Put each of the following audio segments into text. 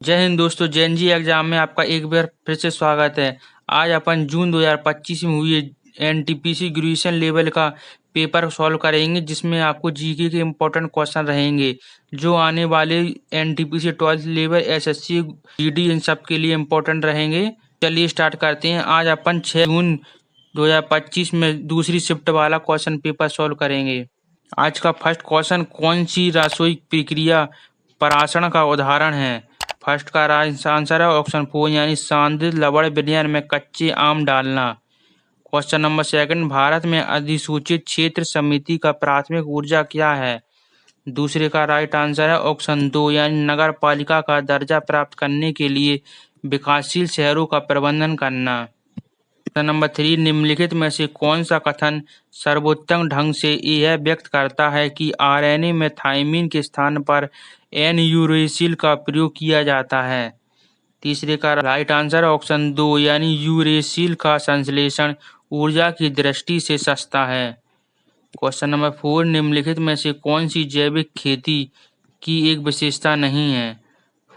जय हिंद दोस्तों, JNG exam में आपका एक बार फिर से स्वागत है। आज अपन जून 2025 में हुई एनटीपीसी ग्रेजुएशन लेवल का पेपर सॉल्व करेंगे, जिसमें आपको जीके के इम्पोर्टेंट क्वेश्चन रहेंगे जो आने वाले NTPC 12th level, SSC, GD इन सब के लिए इम्पोर्टेंट रहेंगे। चलिए स्टार्ट करते हैं। आज अपन 6 जून 2025 में दूसरी शिफ्ट वाला क्वेश्चन पेपर सॉल्व करेंगे। आज का फर्स्ट क्वेश्चन, कौन सी रासायनिक प्रक्रिया परासरण का उदाहरण है? फर्स्ट का आंसर है ऑप्शन 4 यानी सांद्रित लवण विलयन में कच्चे आम डालना। क्वेश्चन नंबर सेकंड, भारत में अधिसूचित क्षेत्र समिति का प्राथमिक ऊर्जा क्या है? दूसरे का राइट आंसर है ऑप्शन 2 यानी नगर पालिका का दर्जा प्राप्त करने के लिए विकासशील शहरों का प्रबंधन करना। प्रश्न नंबर 3, निम्नलिखित में से कौन सा कथन सर्वोत्तम ढंग से यह व्यक्त करता है कि आरएनए में थाइमिन के स्थान पर एन यूरेसिल का प्रयोग किया जाता है? तीसरे का राइट आंसर ऑप्शन 2 यानी यूरेसिल का संश्लेषण ऊर्जा की दृष्टि से सस्ता है। क्वेश्चन नंबर 4, निम्नलिखित में से कौन सी जैविक खेती की एक विशेषता नहीं है?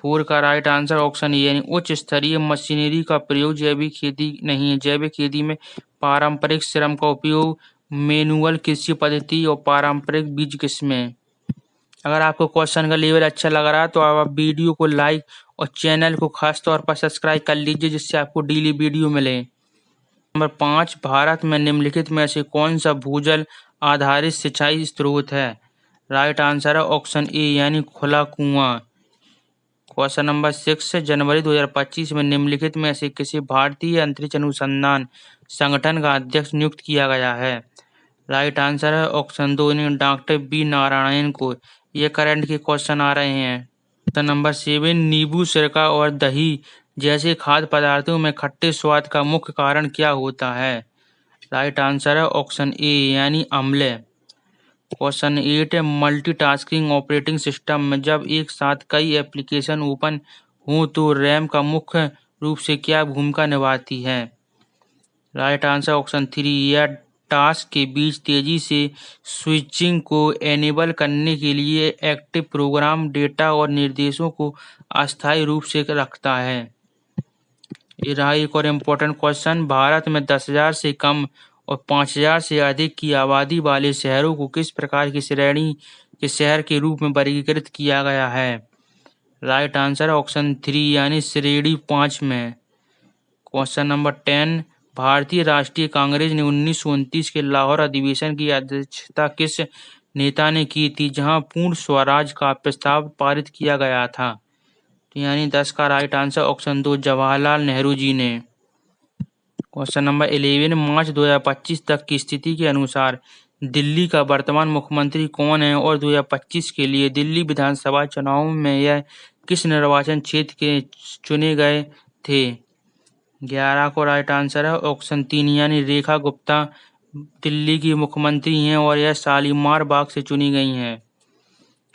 4 का राइट आंसर ऑप्शन ए यानी उच्च स्तरीय मशीनरी का प्रयोग जैविक खेती नहीं है। जैविक खेती में पारंपरिक श्रम का उपयोग, मैनुअल कृषि पद्धति और पारंपरिक बीज किस्में। अगर आपको क्वेश्चन का लेवल अच्छा लग रहा है तो आप वीडियो को लाइक और चैनल को खास तौर पर सब्सक्राइब कर लीजिए, जिससे आपको डेली वीडियो मिले। नंबर 5, भारत में निम्नलिखित में से कौन सा भूजल आधारित सिंचाई स्रोत है? राइट आंसर है ऑप्शन ए यानी खुला कुआं। क्वेश्चन नंबर 6, जनवरी 2025 में निम्नलिखित में से किसी भारतीय अंतरिक्ष अनुसंधान संगठन का अध्यक्ष नियुक्त किया गया है? राइट आंसर है ऑप्शन 2 यानी डॉक्टर बी नारायण को। ये करंट के क्वेश्चन आ रहे हैं। क्वेश्चन नंबर 7, नींबू, सिरका और दही जैसे खाद्य पदार्थों में खट्टे स्वाद का मुख्य कारण क्या होता है? राइट आंसर है ऑप्शन ए यानी अम्ल। क्वेश्चन 8, मल्टीटास्किंग ऑपरेटिंग सिस्टम में जब एक साथ कई एप्लीकेशन ओपन हों तो रैम का मुख्य रूप से क्या भूमिका निभाती है? राइट आंसर ऑप्शन 3 या टास्क के बीच तेजी से स्विचिंग को एनेबल करने के लिए एक्टिव प्रोग्राम डेटा और निर्देशों को अस्थायी रूप से रखता है। ये रहा एक और इम्पोर्टेंट क्वेश्चन, भारत में 10,000 से कम और 5,000 से अधिक की आबादी वाले शहरों को किस प्रकार की श्रेणी के शहर के रूप में वर्गीकृत किया गया है? राइट आंसर ऑप्शन 3 यानी श्रेणी 5 में। क्वेश्चन नंबर 10, भारतीय राष्ट्रीय कांग्रेस ने 1929 के लाहौर अधिवेशन की अध्यक्षता किस नेता ने की थी, जहां पूर्ण स्वराज का प्रस्ताव पारित किया गया था? यानी 10 का right answer option 2 Jawaharlal Nehru ji ने। क्वेश्चन नंबर 11, मार्च 2025 तक की स्थिति के अनुसार दिल्ली का वर्तमान मुख्यमंत्री कौन है और 2025 के लिए दिल्ली विधानसभा चुनाव में यह किस निर्वाचन क्षेत्र के चुने गए थे? 11 को राइट आंसर है ऑप्शन 3 यानी रेखा गुप्ता दिल्ली की मुख्यमंत्री हैं और यह शालीमार बाग से चुनी गई हैं।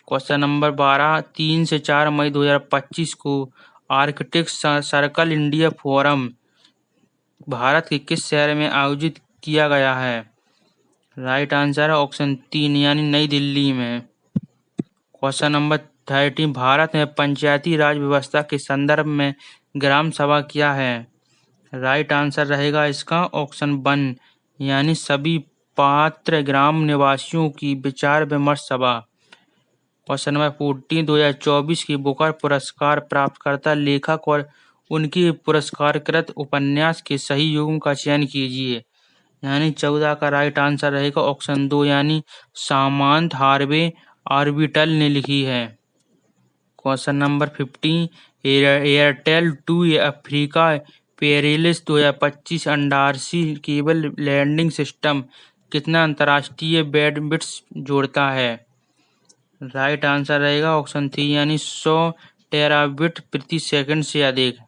क्वेश्चन नंबर 12, 3 से 4 मई 2025 को architect circle India forum Bharat के किस शहर में आयोजित किया गया है? राइट आंसर है ऑप्शन 3 यानी नई दिल्ली में। क्वेश्चन नंबर 13, भारत में पंचायती राज व्यवस्था के संदर्भ में ग्राम सभा क्या है? राइट आंसर रहेगा इसका ऑप्शन 1 यानी सभी पात्र ग्राम निवासियों की विचार विमर्श सभा। क्वेश्चन नंबर 14, 2024 की बुकर पुरस्कार प्राप्तकर्ता लेखक और उनके पुरस्कारकृत उपन्यास के सही युग्म का चयन कीजिए। यानी 14 का राइट आंसर रहेगा ऑप्शन 2 यानी सामांत हार्वे ऑर्बिटल ने लिखी है। Question number 15, Airtel two Africa pearls 2025 undersea cable landing system कितना अंतर्राष्ट्रीय बैंडविड्थ जोड़ता है? राइट आंसर रहेगा ऑप्शन 3 यानी 100 टेराबिट प्रति सेकंड से अधिक।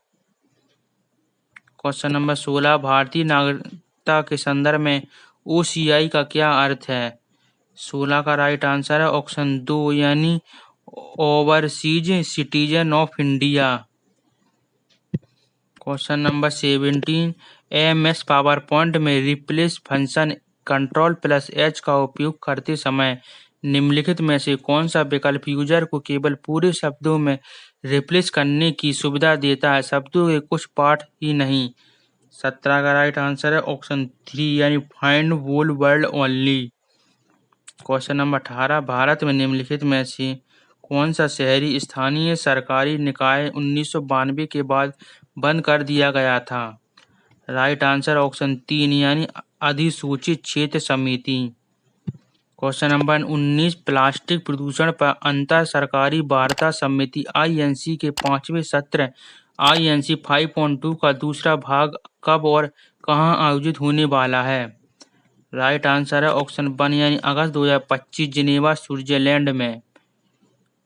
क्वेश्चन नंबर 16, भारतीय नागरिकता के संदर्भ में OCI का क्या अर्थ है? 16 का राइट आंसर है ऑप्शन 2 यानी overseas citizen of India. Question number 17, MS power point में रिप्लेस फंक्शन Ctrl+H का उपयोग करते समय निम्नलिखित में से कौन सा विकल्प यूजर को केवल पूरे शब्दों में रिप्लेस करने की सुविधा देता है, शब्दों के कुछ पाठ ही नहीं। 17 का राइट आंसर है ऑप्शन 3 यानी find whole word only. Question number 18, Bharat में निम्नलिखित में से कौन सा शहरी स्थानीय सरकारी निकाय 1992 के बाद बंद कर दिया गया था? राइट आंसर ऑप्शन 3 यानी अधिसूचित क्षेत्र समिति। क्वेश्चन नंबर 19, प्लास्टिक प्रदूषण पर अंतर सरकारी वार्ता समिति INC के 5वें सत्र INC 5.2 का दूसरा भाग कब और कहां आयोजित होने वाला है? राइट आंसर है ऑप्शन 1 यानी अगस्त 2025 जिनेवा स्विट्जरलैंड में।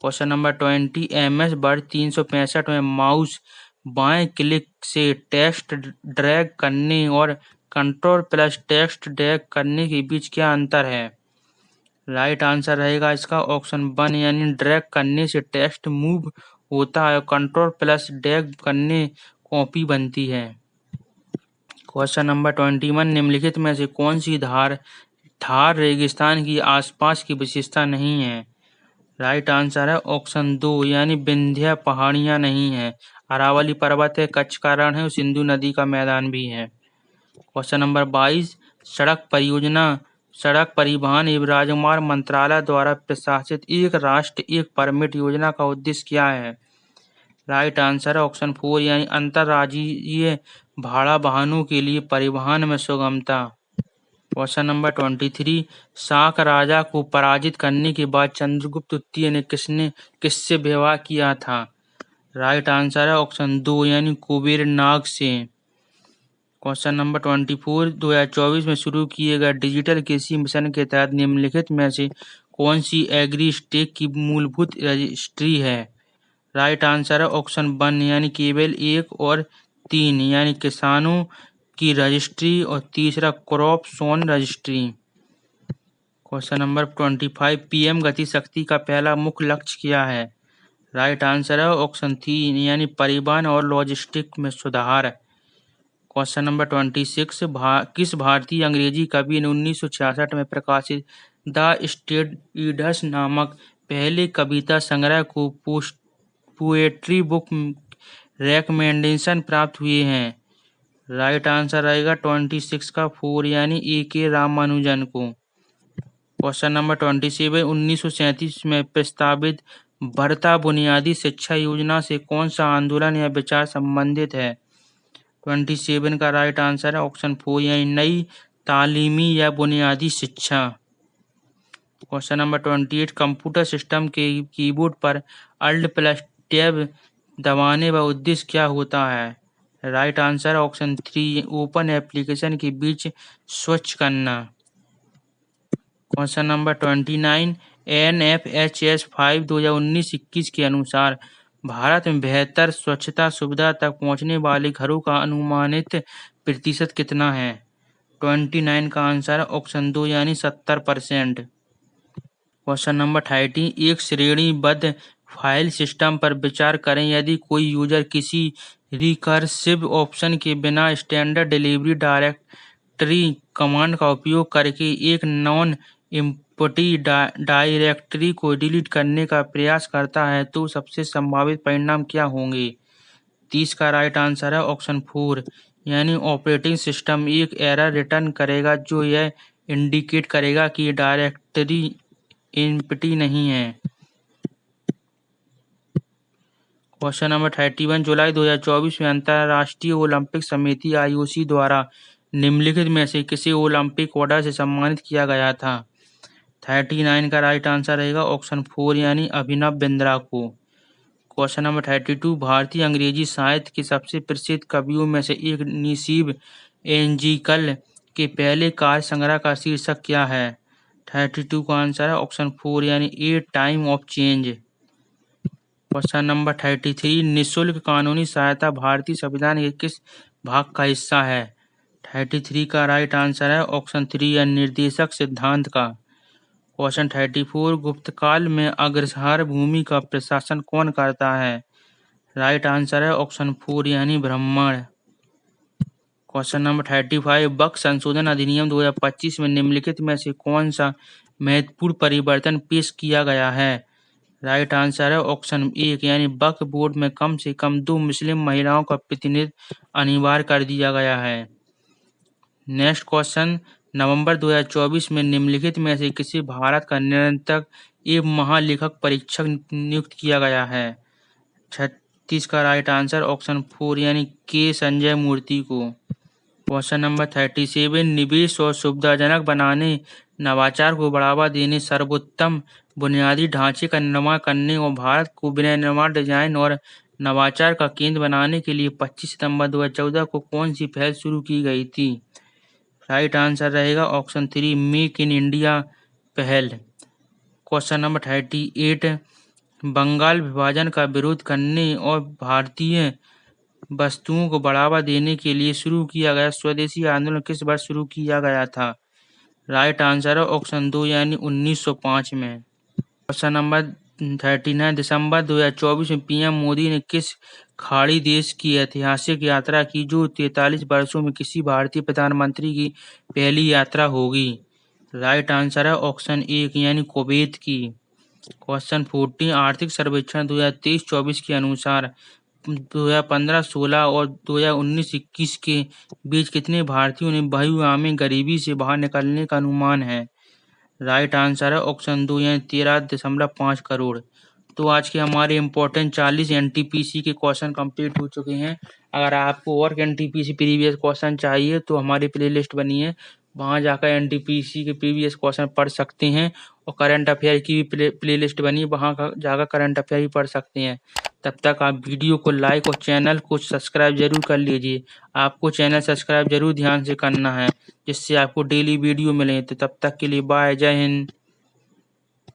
क्वेश्चन नंबर 20, MS वर्ड 365 में माउस बाएं क्लिक से टेक्स्ट ड्रैग करने और कंट्रोल प्लस टेक्स्ट ड्रैग करने के बीच क्या अंतर है? राइट आंसर रहेगा इसका ऑप्शन 1 यानी ड्रैग करने से टेक्स्ट मूव होता है और कंट्रोल प्लस ड्रैग करने कॉपी बनती है। क्वेश्चन नंबर 21, निम्नलिखित में से कौन सी थार रेगिस्तान की आसपास की विशेषता नहीं है? राइट आंसर है ऑप्शन 2 यानी विंध्य पहाड़ियां नहीं है, अरावली पर्वत है, कच्छ का रण है और सिंधु नदी का मैदान भी है। क्वेश्चन नंबर 22, सड़क परिवहन एवं राजमार्ग मंत्रालय द्वारा प्रशासित एक राष्ट्र एक परमिट योजना का उद्देश्य क्या है? राइट आंसर है ऑप्शन 4 यानी अंतर्राज्यीय भाड़ा वाहनों के लिए परिवहन में सुगमता। क्वेश्चन नंबर 23, शाक राजा को पराजित करने के बाद चंद्रगुप्त द्वितीय ने किससे विवाह किया था? राइट आंसर है ऑप्शन 2 यानी कुबेर नाग से। क्वेश्चन नंबर 24, 2024 में शुरू किए गए डिजिटल कृषि मिशन के तहत निम्नलिखित में से कौन सी एग्री स्टेक की मूलभूत रजिस्ट्री है? राइट आंसर है ऑप्शन 1 यानी केवल 1 और 3 यानी किसानों की रजिस्ट्री और तीसरा क्रॉप सोन रजिस्ट्री। क्वेश्चन नंबर 25, PM गति शक्ति का पहला मुख्य लक्ष्य क्या है? राइट आंसर है ऑप्शन 3 यानी परिवहन और लॉजिस्टिक में सुधार। क्वेश्चन नंबर 26, किस भारतीय अंग्रेजी कवि ने 1966 में प्रकाशित द स्टेड ईडस नामक पहले कविता संग्रह को पोएट्री बुक रिकमेंडेशन प्राप्त हुए हैं? राइट आंसर रहेगा 26 का 4 यानी AK रामानुजन को। क्वेश्चन नंबर 27, 1937 में प्रस्तावित बढ़ता बुनियादी शिक्षा योजना से कौन सा आंदोलन या विचार संबंधित है? 27 का राइट आंसर है ऑप्शन 4 यानी नई तालीमी या बुनियादी शिक्षा। क्वेश्चन नंबर 28, कंप्यूटर सिस्टम के कीबोर्ड पर Alt प्लस टैब दबाने का उद्देश्य क्या होता है? Right answer option 3 open application के बीच स्विच करना। क्वेश्चन नंबर 29, NFHS 5 2019-21 के अनुसार भारत में बेहतर स्वच्छता सुविधा तक पहुंचने वाले घरों का अनुमानित प्रतिशत कितना है? 29 का आंसर है ऑप्शन 2 यानी 70%। क्वेश्चन नंबर 30, एक श्रेणीबद्ध फाइल सिस्टम पर विचार करें। यदि कोई यूजर किसी रिकर्सिव ऑप्शन के बिना स्टैंडर्ड डिलीवरी डायरेक्टरी कमांड का उपयोग करके एक नॉन एम्प्टी डायरेक्टरी को डिलीट करने का प्रयास करता है तो सबसे संभावित परिणाम क्या होंगे? 30 का राइट आंसर है ऑप्शन 4 यानी ऑपरेटिंग सिस्टम एक एरर रिटर्न करेगा जो यह इंडिकेट करेगा कि डायरेक्टरी एम्प्टी नहीं है। क्वेश्चन नंबर 31, जुलाई 2024 में अंतर्राष्ट्रीय ओलंपिक समिति IOC द्वारा निम्नलिखित में से किसे ओलंपिक ऑर्डर से सम्मानित किया गया था? 39 का राइट आंसर रहेगा ऑप्शन 4 यानी अभिनव बिंद्रा को। क्वेश्चन नंबर 32, भारतीय अंग्रेजी साहित्य के सबसे प्रसिद्ध कवियों में से एक नसीब एंजिकल के पहले काव्य संग्रह का शीर्षक क्या है? 32 का आंसर है ऑप्शन 4 यानी ए time of change. Question number 33, निःशुल्क कानूनी सहायता भारतीय संविधान के किस भाग का हिस्सा है? 33 का राइट आंसर है ऑप्शन 3 या निर्देशक सिद्धांत का। क्वेश्चन 34, गुप्तकाल में अग्रहार भूमि का प्रशासन कौन करता है? राइट आंसर है ऑप्शन 4 यानी ब्राह्मण। क्वेश्चन नंबर 35, वक्फ संशोधन अधिनियम 2025 में निम्नलिखित में से कौन सा महत्वपूर्ण परिवर्तन पेश किया गया है? राइट आंसर है ऑप्शन 1 यानी वक्फ बोर्ड में कम से कम 2 मुस्लिम महिलाओं का प्रतिनिधित्व अनिवार्य कर दिया गया है। नेक्स्ट क्वेश्चन, नवंबर 2024 में निम्नलिखित में से किसी भारत का नियंत्रक एवं महालेखक परीक्षक नियुक्त किया गया है। 36 का राइट आंसर ऑप्शन 4 यानी के संजय मूर्ति को। क्वेश्चन नंबर 37, निवेश और सुविधाजनक बनाने, नवाचार को बढ़ावा देने, सर्वोत्तम बुनियादी ढांचे का निर्माण करने और भारत को विनिर्माण, डिजाइन और नवाचार का केंद्र बनाने के लिए 25 सितंबर 2014 को कौन सी पहल शुरू की गई थी। राइट आंसर रहेगा ऑप्शन 3 मेक इन इंडिया पहल। क्वेश्चन नंबर 38, बंगाल विभाजन का विरोध करने और भारतीय वस्तुओं को बढ़ावा देने के लिए शुरू किया गया स्वदेशी आंदोलन किस वर्ष शुरू किया गया था। राइट आंसर है ऑप्शन 2 यानी 1905 में। क्वेश्चन नंबर 39, दिसंबर 2024 में पीएम मोदी ने किस खाड़ी देश की ऐतिहासिक यात्रा की जो 43 वर्षों में किसी भारतीय प्रधानमंत्री की पहली यात्रा होगी। राइट आंसर है ऑप्शन 1 यानी कुवैत की। क्वेश्चन 40, आर्थिक सर्वेक्षण 2023-24 के अनुसार 2015-16 और 2019-21 के बीच कितने भारतीयों ने बहुआयामी गरीबी से बाहर निकलने का अनुमान है। राइट आंसर है ऑप्शन 2 यानी 13.5 करोड़। तो आज के हमारे इम्पोर्टेंट 40 एनटीपीसी के क्वेश्चन कंप्लीट हो चुके हैं। अगर आपको और एनटीपीसी प्रीवियस क्वेश्चन चाहिए तो हमारी प्लेलिस्ट बनी है, वहाँ जाकर एनटीपीसी के प्रीवियस क्वेश्चन पढ़ सकते हैं। और करंट अफेयर की भी प्लेलिस्ट बनी है, वहाँ जाकर करंट अफेयर ही पढ़ सकते हैं। तब तक आप वीडियो को लाइक और चैनल को सब्सक्राइब जरूर कर लीजिए। आपको चैनल सब्सक्राइब जरूर ध्यान से करना है, जिससे आपको डेली वीडियो मिले। तो तब तक के लिए बाय, जय हिंद।